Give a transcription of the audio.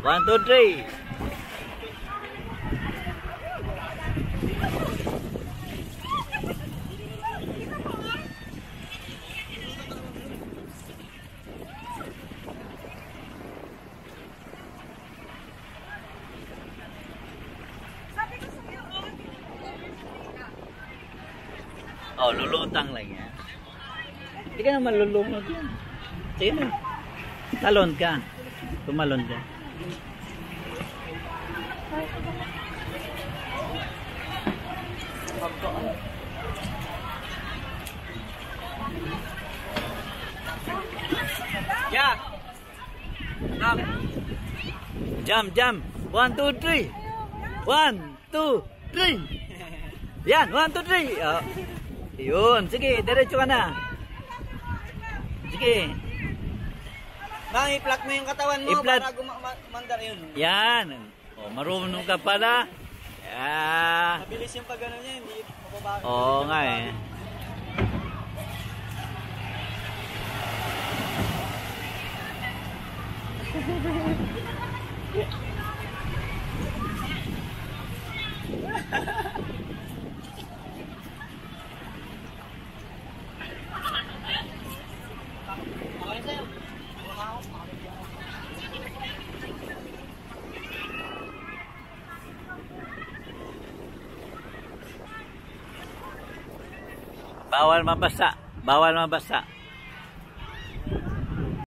1, 2, 3. Oh, lulutang lang yan. Hindi ka naman lulunod yan. Sige na. Talon ka. Tumalon ka. Yeah. Jump, jump. 1, 2, 3. 1, 2, 3. Yan, 1, 2, 3. Oh. Yun, sige, diretso ka na. Sige. Bang, i-plug mo yung katawan mo para gumandar yun. Yan. O, marunong ka pala. Yeah. Mabilis yung pag-ano niya, hindi mababa. Oo nga eh. Bawal mabasa. Bawal mabasa.